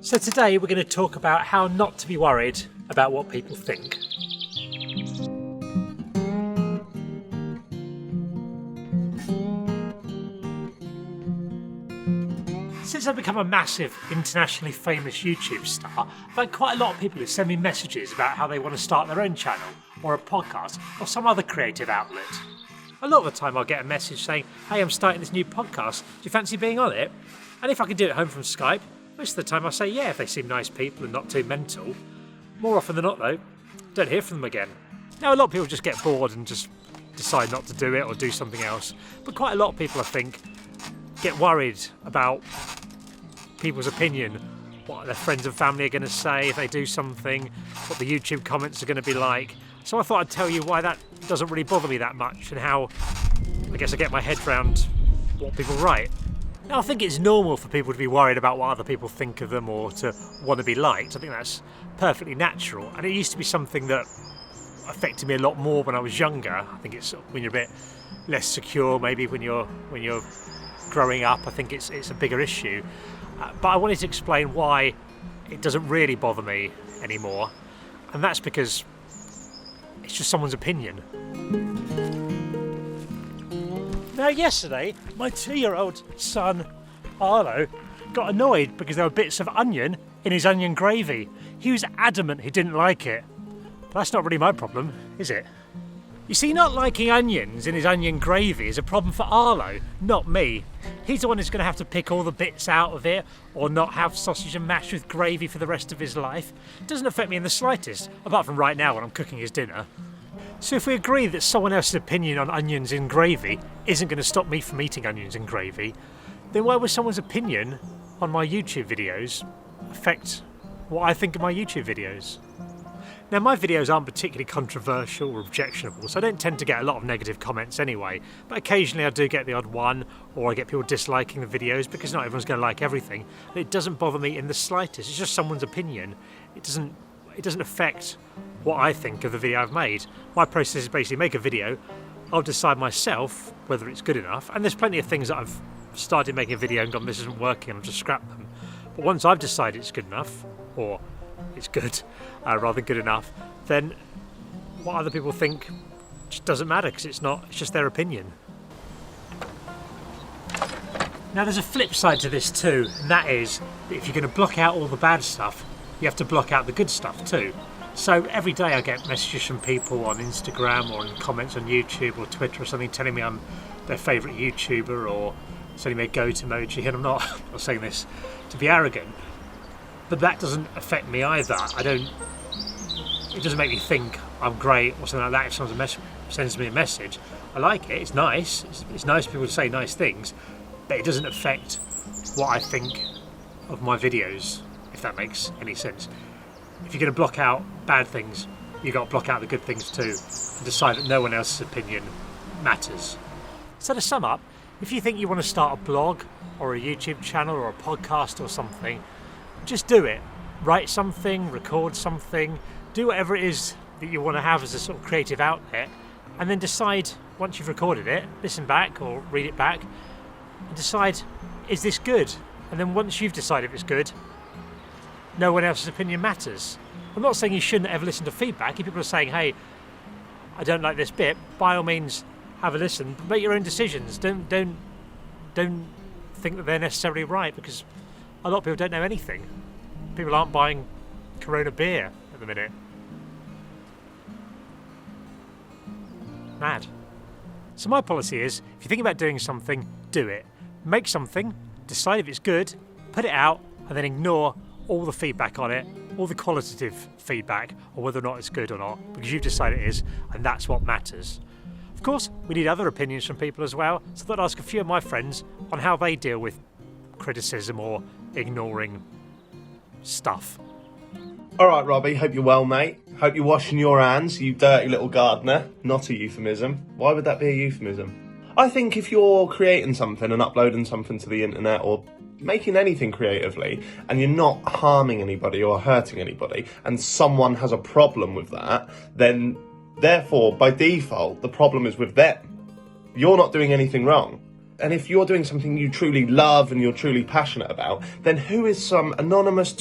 So today we're going to talk about how not to be worried about what people think. Since I've become a massive, internationally famous YouTube star, I've had quite a lot of people who send me messages about how they want to start their own channel, or a podcast, or some other creative outlet. A lot of the time I'll get a message saying, "Hey, I'm starting this new podcast, do you fancy being on it?" And if I can do it at home from Skype, most of the time I'll say yeah if they seem nice people and not too mental. More often than not though, don't hear from them again. Now a lot of people just get bored and just decide not to do it or do something else, but quite a lot of people I think get worried about people's opinion, what their friends and family are going to say if they do something, what the YouTube comments are going to be like. So I thought I'd tell you why that doesn't really bother me that much and how I guess I get my head around what people write. Now I think it's normal for people to be worried about what other people think of them or to want to be liked. I think that's perfectly natural, and it used to be something that affected me a lot more when I was younger. I think it's when you're a bit less secure, maybe when you're growing up, I think it's a bigger issue. But I wanted to explain why it doesn't really bother me anymore, and that's because it's just someone's opinion. Now yesterday, my 2-year-old son, Arlo, got annoyed because there were bits of onion in his onion gravy. He was adamant he didn't like it. But that's not really my problem, is it? You see, not liking onions in his onion gravy is a problem for Arlo, not me. He's the one who's going to have to pick all the bits out of it, or not have sausage and mash with gravy for the rest of his life. It doesn't affect me in the slightest, apart from right now when I'm cooking his dinner. So if we agree that someone else's opinion on onions in gravy isn't going to stop me from eating onions in gravy, then why would someone's opinion on my YouTube videos affect what I think of my YouTube videos? Now my videos aren't particularly controversial or objectionable, so I don't tend to get a lot of negative comments anyway, but occasionally I do get the odd one, or I get people disliking the videos because not everyone's going to like everything. It doesn't bother me in the slightest, it's just someone's opinion. It doesn't affect what I think of the video I've made. My process is basically make a video, I'll decide myself whether it's good enough, and there's plenty of things that I've started making a video and gone, this isn't working, and I've just scrapped them. But once I've decided it's good enough, or it's good, rather than good enough, then what other people think just doesn't matter, because it's just their opinion. Now there's a flip side to this too, and that is that if you're going to block out all the bad stuff, you have to block out the good stuff too. So every day I get messages from people on Instagram or in comments on YouTube or Twitter or something telling me I'm their favourite YouTuber or sending me a goat emoji, and I'm not saying this to be arrogant, but that doesn't affect me either. It doesn't make me think I'm great or something like that if someone sends me a message. I like it, it's nice, it's nice for people to say nice things, but it doesn't affect what I think of my videos, if that makes any sense. If you're going to block out bad things, you've got to block out the good things too, and decide that no one else's opinion matters. So to sum up, if you think you want to start a blog or a YouTube channel or a podcast or something, just do it. Write something, record something, do whatever it is that you want to have as a sort of creative outlet, and then decide, once you've recorded it, listen back or read it back, and decide, is this good? And then once you've decided if it's good, no one else's opinion matters. I'm not saying you shouldn't ever listen to feedback. If people are saying, hey, I don't like this bit, by all means have a listen, but make your own decisions. Don't think that they're necessarily right, because a lot of people don't know anything. People aren't buying Corona beer at the minute. Mad. So my policy is, if you think about doing something, do it. Make something, decide if it's good, put it out, and then ignore all the feedback on it, all the qualitative feedback on whether or not it's good or not, because you've decided it is, and that's what matters. Of course, we need other opinions from people as well, so I thought I'd ask a few of my friends on how they deal with criticism or ignoring stuff. Alright Robbie, hope you're well mate. Hope you're washing your hands, you dirty little gardener. Not a euphemism. Why would that be a euphemism? I think if you're creating something and uploading something to the internet or making anything creatively and you're not harming anybody or hurting anybody and someone has a problem with that, then therefore by default the problem is with them. You're not doing anything wrong. And if you're doing something you truly love and you're truly passionate about, then who is some anonymous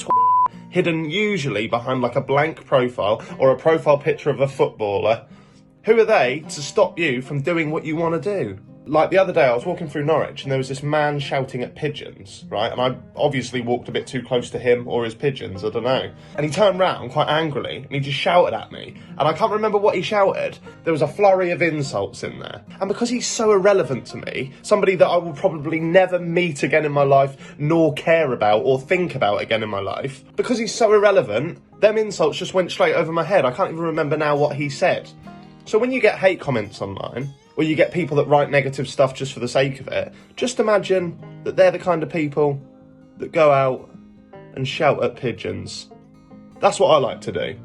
hidden usually behind like a blank profile or a profile picture of a footballer. Who are they to stop you from doing what you want to do? Like the other day, I was walking through Norwich and there was this man shouting at pigeons, right? And I obviously walked a bit too close to him or his pigeons, I don't know. And he turned round quite angrily and he just shouted at me. And I can't remember what he shouted. There was a flurry of insults in there. And because he's so irrelevant to me, somebody that I will probably never meet again in my life, nor care about or think about again in my life, because he's so irrelevant, them insults just went straight over my head. I can't even remember now what he said. So when you get hate comments online, or you get people that write negative stuff just for the sake of it, just imagine that they're the kind of people that go out and shout at pigeons. That's what I like to do.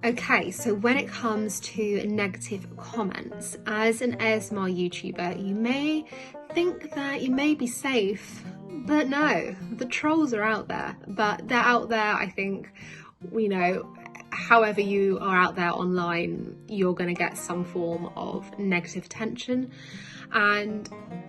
Okay, so when it comes to negative comments, as an ASMR YouTuber, you may think that you may be safe, but no, the trolls are out there. But they're out there, I think, you know, however you are out there online, you're going to get some form of negative attention. And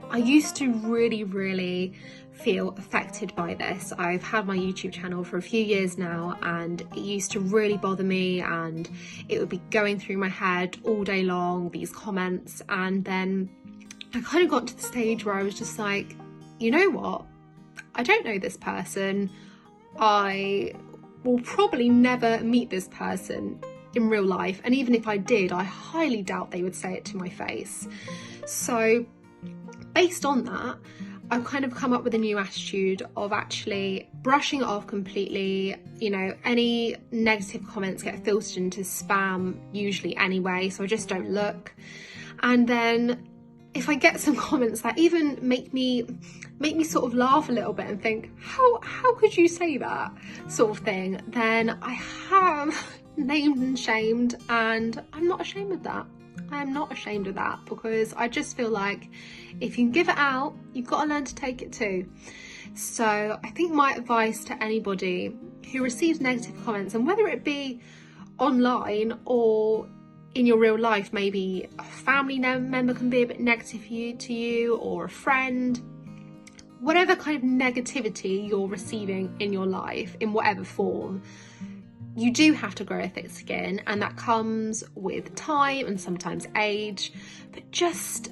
I used to really feel affected by this. I've had my YouTube channel for a few years now, and it used to really bother me, and it would be going through my head all day long, these comments. And then I kind of got to the stage where I was just like, you know what? I don't know this person. I will probably never meet this person in real life, and even if I did, I highly doubt they would say it to my face. So based on that, I've kind of come up with a new attitude of actually brushing it off completely. You know, any negative comments get filtered into spam usually anyway, so I just don't look. And then if I get some comments that even make me sort of laugh a little bit and think, how could you say that sort of thing, then I have named and shamed, and I'm not ashamed of that. I am not ashamed of that, because I just feel like if you can give it out, you've got to learn to take it too. So I think my advice to anybody who receives negative comments, and whether it be online or in your real life, maybe a family member can be a bit negative to you, or a friend, whatever kind of negativity you're receiving in your life, in whatever form, you do have to grow a thick skin, and that comes with time and sometimes age, but just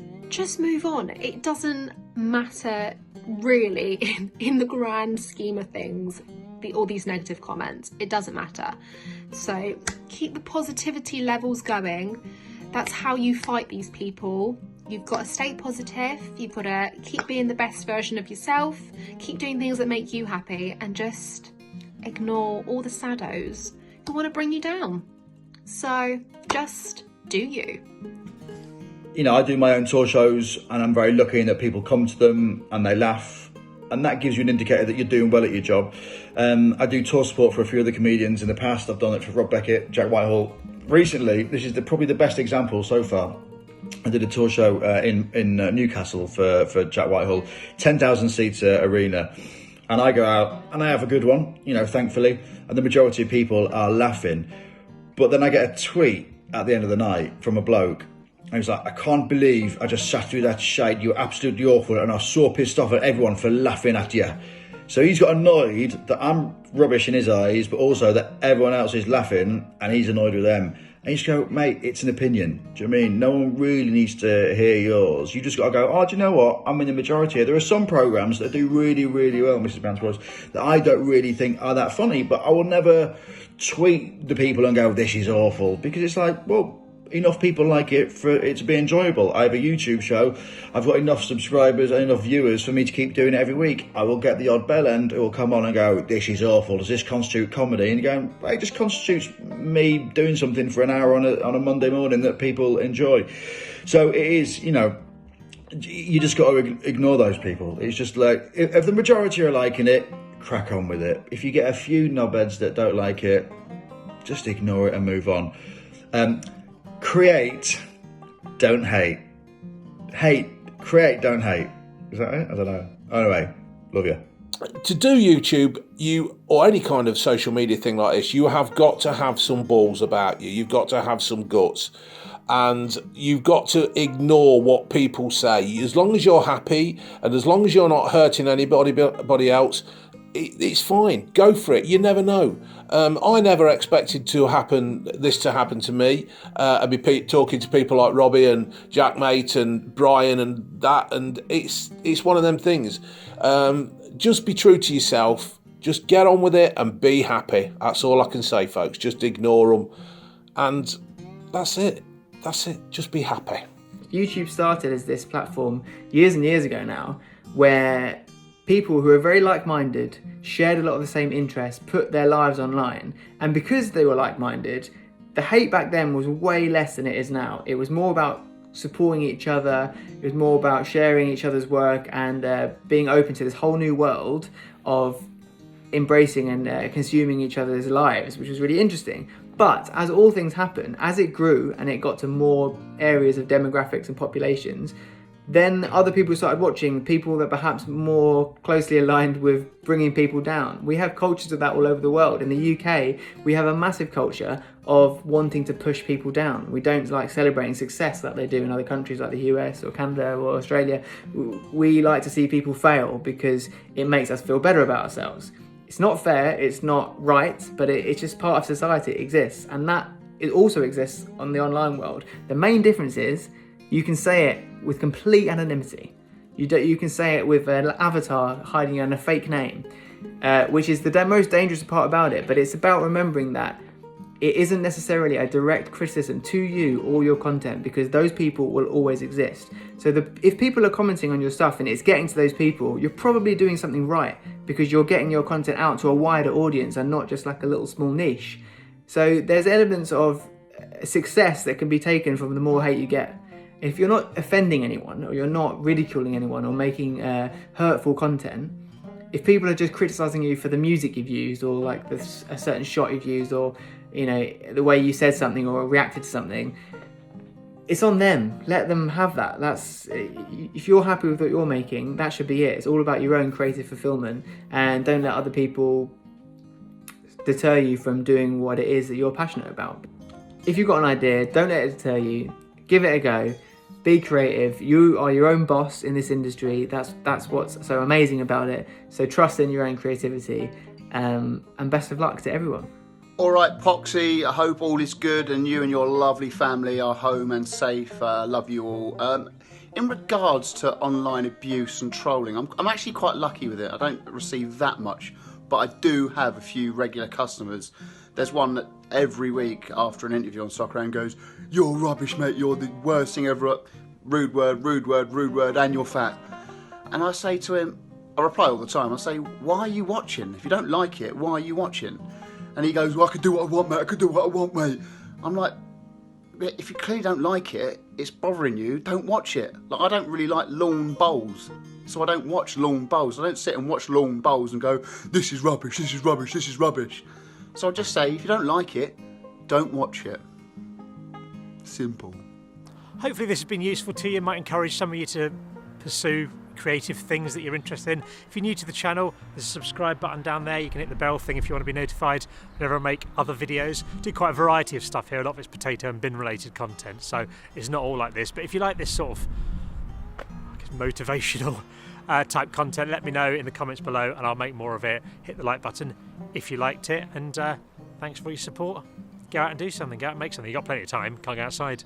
move on. It doesn't matter really in the grand scheme of things, all these negative comments, it doesn't matter. So keep the positivity levels going. That's how you fight these people. You've got to stay positive, you've got to keep being the best version of yourself, keep doing things that make you happy, and just ignore all the saddos who want to bring you down. So just do you. You know, I do my own tour shows, and I'm very lucky in that people come to them and they laugh, and that gives you an indicator that you're doing well at your job. I do tour support for a few other comedians in the past. I've done it for Rob Beckett, Jack Whitehall. Recently, this is probably the best example so far. I did a tour show in Newcastle for Jack Whitehall, 10,000 seats arena. And I go out and I have a good one, you know, thankfully. And the majority of people are laughing. But then I get a tweet at the end of the night from a bloke. And he's like, I can't believe I just sat through that shite. You're absolutely awful. And I was so pissed off at everyone for laughing at you. So he's got annoyed that I'm rubbish in his eyes, but also that everyone else is laughing and he's annoyed with them. And you just go, mate, it's an opinion. Do you know what I mean? No one really needs to hear yours. You just got to go, oh, do you know what? I'm in the majority here. There are some programmes that do really, really well, Mrs. Bansworth, that I don't really think are that funny, but I will never tweet the people and go, this is awful. Because it's like, well, enough people like it for it to be enjoyable. I have a YouTube show. I've got enough subscribers and enough viewers for me to keep doing it every week. I will get the odd bell end who will come on and go, this is awful. Does this constitute comedy? And you're going, well, it just constitutes me doing something for an hour on a Monday morning that people enjoy. So it is, you know, you just got to ignore those people. It's just like, if the majority are liking it, crack on with it. If you get a few knobheads that don't like it, just ignore it and move on. Create, don't hate. Create, don't hate. Is that it? I don't know. Anyway, love you. To do YouTube, or any kind of social media thing like this, you have got to have some balls about you. You've got to have some guts. And you've got to ignore what people say. As long as you're happy and as long as you're not hurting anybody else, it's fine. Go for it. You never know. I never expected this to happen to me. I'd be talking to people like Robbie and Jaackmaate and Brian and that, and it's one of them things. Just be true to yourself. Just get on with it and be happy. That's all I can say, folks. Just ignore them, and that's it. That's it. Just be happy. YouTube started as this platform years and years ago now, where people who are very like-minded shared a lot of the same interests, put their lives online, and because they were like-minded, the hate back then was way less than it is now. It was more about supporting each other, it was more about sharing each other's work and being open to this whole new world of embracing and consuming each other's lives, which was really interesting. But as all things happen, as it grew and it got to more areas of demographics and populations, then other people started watching, people that perhaps more closely aligned with bringing people down. We have cultures of that all over the world. In the UK, we have a massive culture of wanting to push people down. We don't like celebrating success like they do in other countries like the US or Canada or Australia. We like to see people fail because it makes us feel better about ourselves. It's not fair, it's not right, but it's just part of society. It exists, and that it also exists on the online world. The main difference is you can say it with complete anonymity. You can say it with an avatar hiding on a fake name, which is the most dangerous part about it. But it's about remembering that it isn't necessarily a direct criticism to you or your content, because those people will always exist. So if people are commenting on your stuff and it's getting to those people, you're probably doing something right, because you're getting your content out to a wider audience and not just like a little small niche. So there's elements of success that can be taken from the more hate you get. If you're not offending anyone, or you're not ridiculing anyone, or making hurtful content, if people are just criticizing you for the music you've used, or like a certain shot you've used, or the way you said something or reacted to something, it's on them. Let them have that. If you're happy with what you're making, that should be it. It's all about your own creative fulfillment, and don't let other people deter you from doing what it is that you're passionate about. If you've got an idea, don't let it deter you. Give it a go. Be creative. You are your own boss in this industry. That's what's so amazing about it. So trust in your own creativity, and best of luck to everyone. All right, Poxy, I hope all is good and you and your lovely family are home and safe. Love you all. In regards to online abuse and trolling, I'm actually quite lucky with it. I don't receive that much, but I do have a few regular customers. There's one that every week after an interview on Soccer Round goes, "You're rubbish, mate, you're the worst thing ever. Rude word, rude word, rude word, and you're fat." And I say to him, I reply all the time, I say, "Why are you watching? If you don't like it, why are you watching?" And he goes, "Well, I can do what I want, mate, I can do what I want, mate." I'm like, if you clearly don't like it, it's bothering you, don't watch it. Like, I don't really like lawn bowls, so I don't watch lawn bowls. I don't sit and watch lawn bowls and go, "This is rubbish, this is rubbish, this is rubbish." So I just say, if you don't like it, don't watch it. Simple. Hopefully this has been useful to you. It might encourage some of you to pursue creative things that you're interested in. If you're new to the channel, there's a subscribe button down there. You can hit the bell thing if you want to be notified whenever I make other videos. I do quite a variety of stuff here. A lot of it's potato and bin related content, so it's not all like this. But if you like this sort of, I guess, motivational type content, let me know in the comments below and I'll make more of it. Hit the like button if you liked it, and thanks for your support. Go out and do something, go out and make something. You've got plenty of time, can't go outside.